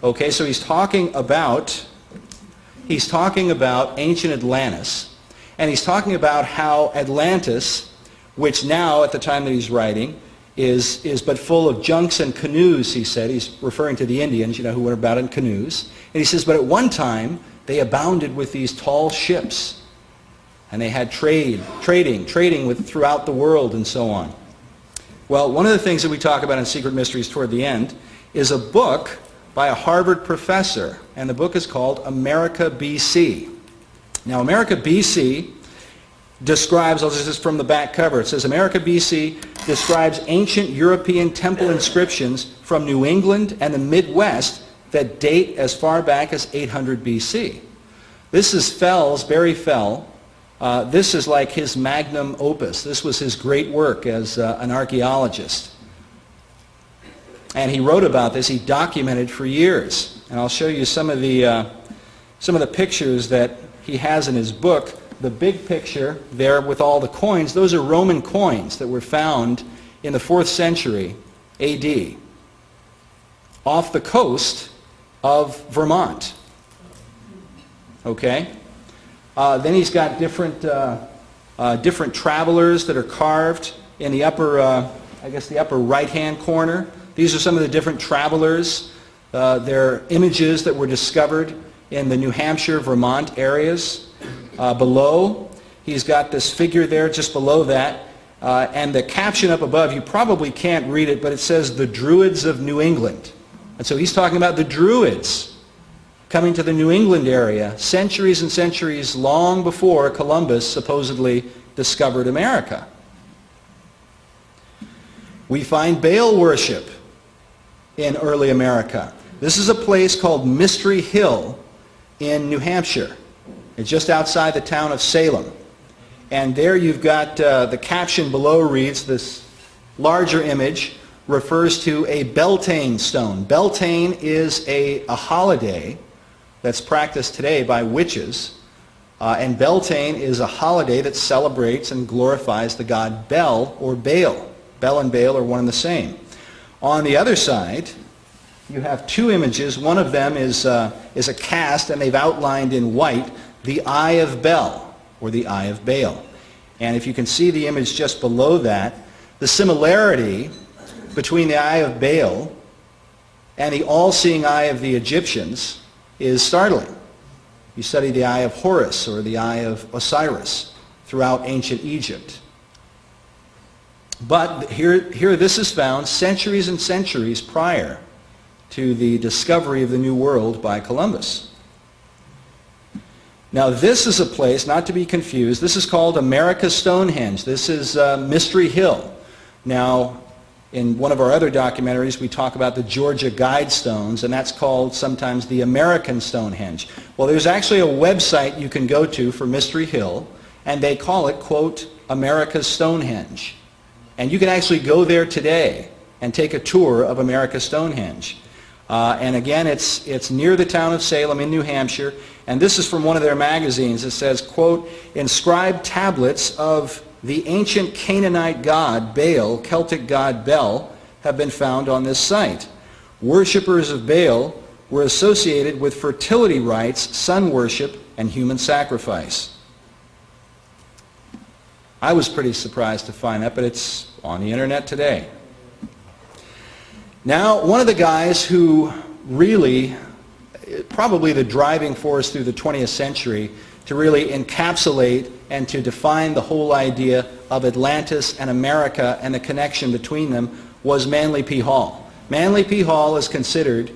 Okay, so he's talking about ancient Atlantis, and he's talking about how Atlantis, which now at the time that he's writing is but full of junks and canoes, he said. He's referring to the Indians, who went about in canoes. And he says, but at one time they abounded with these tall ships, and they had trading with throughout the world and so on. Well, one of the things that we talk about in Secret Mysteries toward the end is a book by a Harvard professor, and the book is called America BC. Now, America BC describes, this is from the back cover, it says America BC describes ancient European temple inscriptions from New England and the Midwest that date as far back as 800 BC. This is Barry Fell. This is like his magnum opus. This was his great work as an archaeologist. And he wrote about this. He documented for years. And I'll show you some of the pictures that he has in his book. The big picture there with all the coins, those are Roman coins that were found in the 4th century AD off the coast of Vermont. Okay? Then he's got different travelers that are carved in the upper, the upper right-hand corner. These are some of the different travelers. They're images that were discovered in the New Hampshire, Vermont areas. Below, he's got this figure there just below that. And the caption up above, you probably can't read it, but it says, "The Druids of New England." And so he's talking about the Druids coming to the New England area centuries and centuries long before Columbus supposedly discovered America. We find Baal worship in early America. This is a place called Mystery Hill in New Hampshire. It's just outside the town of Salem. And there you've got the caption below reads, this larger image refers to a Beltane stone. Beltane is a holiday that's practiced today by witches. And Beltane is a holiday that celebrates and glorifies the god Bel or Baal. Bel and Baal are one and the same. On the other side, you have two images. One of them is a cast, and they've outlined in white the Eye of Bel, or the Eye of Baal. And if you can see the image just below that, the similarity between the Eye of Baal and the all-seeing eye of the Egyptians is startling. You study the Eye of Horus or the Eye of Osiris throughout ancient Egypt. But here this is found centuries and centuries prior to the discovery of the New World by Columbus. Now this is a place, not to be confused, this is called America Stonehenge. This is Mystery Hill. Now, in one of our other documentaries, we talk about the Georgia Guidestones, and that's called sometimes the American Stonehenge. Well, there's actually a website you can go to for Mystery Hill, and they call it, quote, America's Stonehenge. And you can actually go there today and take a tour of America's Stonehenge. And again, it's near the town of Salem in New Hampshire, and this is from one of their magazines. It says, quote, inscribed tablets of the ancient Canaanite god Baal, Celtic god Bel, have been found on this site. Worshippers of Baal were associated with fertility rites, sun worship, and human sacrifice. I was pretty surprised to find that, but it's on the internet today. Now, one of the guys who really, probably the driving force through the 20th century to really encapsulate and to define the whole idea of Atlantis and America and the connection between them was Manly P. Hall. Manly P. Hall is considered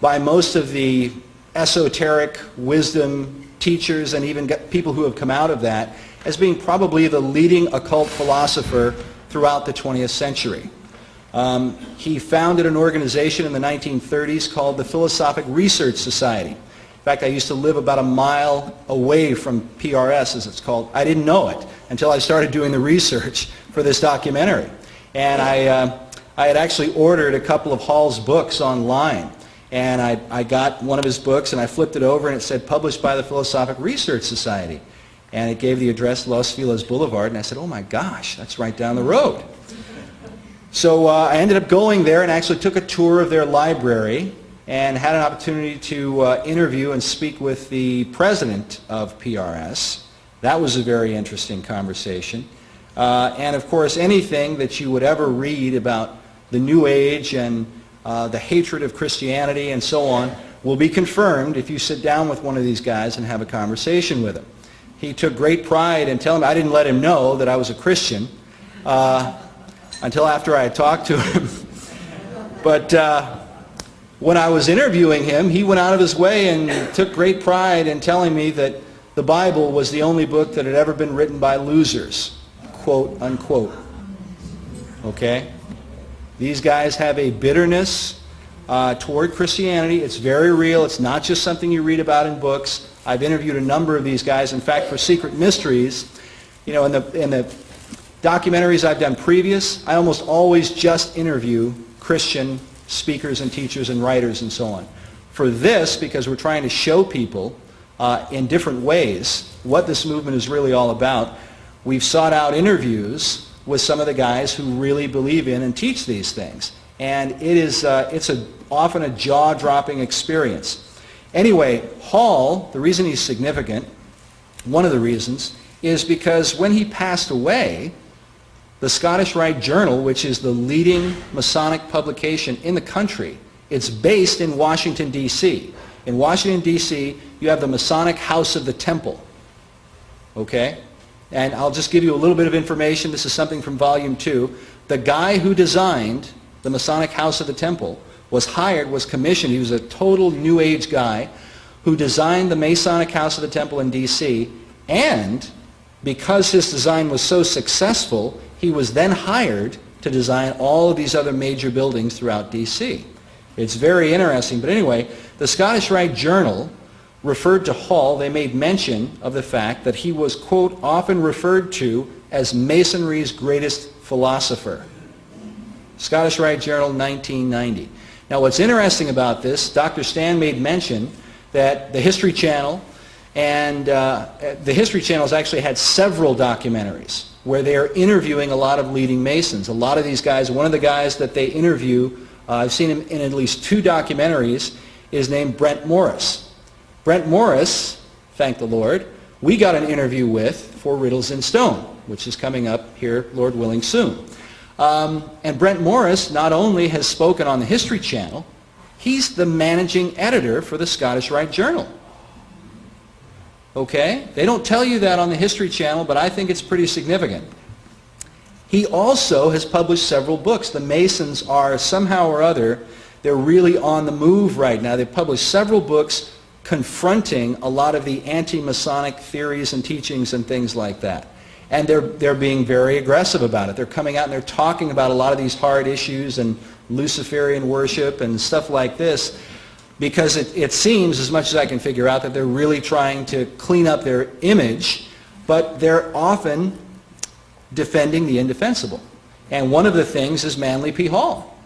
by most of the esoteric wisdom teachers and even people who have come out of that as being probably the leading occult philosopher throughout the 20th century. He founded an organization in the 1930s called the Philosophic Research Society. In fact, I used to live about a mile away from PRS, as it's called. I didn't know it until I started doing the research for this documentary. And I had actually ordered a couple of Hall's books online. And I got one of his books, and I flipped it over, and it said, published by the Philosophic Research Society. And it gave the address Los Feliz Boulevard, and I said, oh my gosh, that's right down the road. So I ended up going there and actually took a tour of their library, and had an opportunity to interview and speak with the president of PRS. That was a very interesting conversation. And of course, anything that you would ever read about the New Age and the hatred of Christianity and so on will be confirmed if you sit down with one of these guys and have a conversation with him. He took great pride in telling me, I didn't let him know that I was a Christian until after I had talked to him. But when I was interviewing him, he went out of his way and took great pride in telling me that the Bible was the only book that had ever been written by losers, quote unquote. Okay? These guys have a bitterness toward Christianity. It's very real. It's not just something you read about in books. I've interviewed a number of these guys. In fact, for Secret Mysteries, you know, in the documentaries I've done previous, I almost always just interview Christian speakers and teachers and writers and so on. For this, because we're trying to show people in different ways what this movement is really all about, we've sought out interviews with some of the guys who really believe in and teach these things. And it's often a jaw-dropping experience. Anyway, Hall, the reason he's significant, one of the reasons, is because when he passed away, the Scottish Rite Journal, which is the leading Masonic publication in the country, it's based in Washington, D.C. In Washington, D.C., you have the Masonic House of the Temple. Okay? And I'll just give you a little bit of information. This is something from Volume 2. The guy who designed the Masonic House of the Temple was commissioned, he was a total New Age guy who designed the Masonic House of the Temple in D.C., and because his design was so successful, he was then hired to design all of these other major buildings throughout D.C. It's very interesting. But anyway, the Scottish Rite Journal referred to Hall, they made mention of the fact that he was, quote, often referred to as Masonry's greatest philosopher. Scottish Rite Journal, 1990. Now what's interesting about this, Dr. Stan made mention that the History Channel, and the History Channel has actually had several documentaries where they are interviewing a lot of leading Masons. A lot of these guys, one of the guys that they interview, I've seen him in at least 2 documentaries, is named Brent Morris. Brent Morris, thank the Lord, we got an interview with for Riddles in Stone, which is coming up here, Lord willing, soon. And Brent Morris not only has spoken on the History Channel, he's the managing editor for the Scottish Rite Journal. Okay? They don't tell you that on the History Channel, but I think it's pretty significant. He also has published several books. The Masons are somehow or other, they're really on the move right now. They've published several books confronting a lot of the anti-Masonic theories and teachings and things like that. And they're being very aggressive about it. They're coming out and they're talking about a lot of these hard issues and Luciferian worship and stuff like this, because it seems, as much as I can figure out, that they're really trying to clean up their image, but they're often defending the indefensible. And one of the things is Manly P. Hall.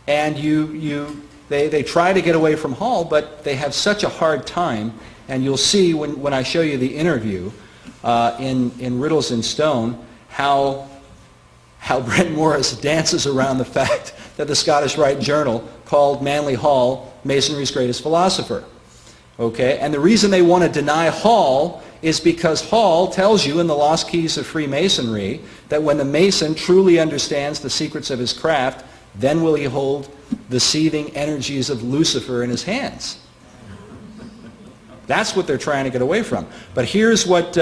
And they try to get away from Hall, but they have such a hard time, and you'll see when I show you the interview in Riddles in Stone how Brent Morris dances around the fact that the Scottish Rite Journal called Manly Hall Masonry's greatest philosopher. Okay? And the reason they want to deny Hall is because Hall tells you in the Lost Keys of Freemasonry that when the Mason truly understands the secrets of his craft, then will he hold the seething energies of Lucifer in his hands. That's what they're trying to get away from. But here's what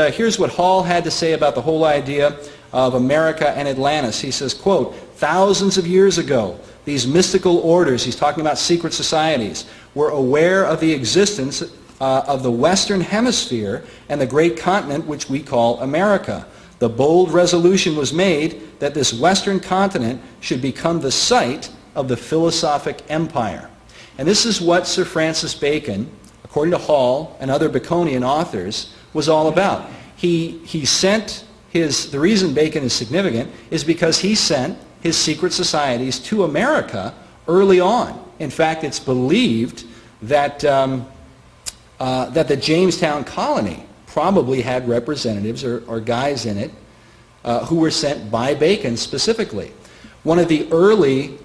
Hall had to say about the whole idea of America and Atlantis. He says, quote, thousands of years ago, these mystical orders, he's talking about secret societies, were aware of the existence of the Western Hemisphere and the great continent which we call America. The bold resolution was made that this Western continent should become the site of the philosophic empire. And this is what Sir Francis Bacon, according to Hall and other Baconian authors, was all about. He sent the reason Bacon is significant is because he sent his secret societies to America early on. In fact, it's believed that that the Jamestown colony probably had representatives or guys in it who were sent by Bacon specifically. One of the early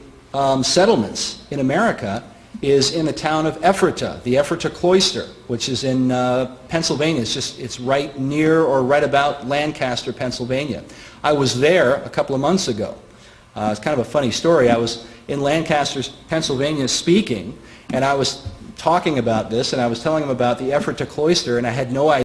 settlements in America is in the town of Ephrata, the Ephrata Cloister, which is in Pennsylvania. It's right near or right about Lancaster, Pennsylvania. I was there a couple of months ago. It's kind of a funny story. I was in Lancaster, Pennsylvania speaking, and I was talking about this, and I was telling them about the Ephrata Cloister, and I had no idea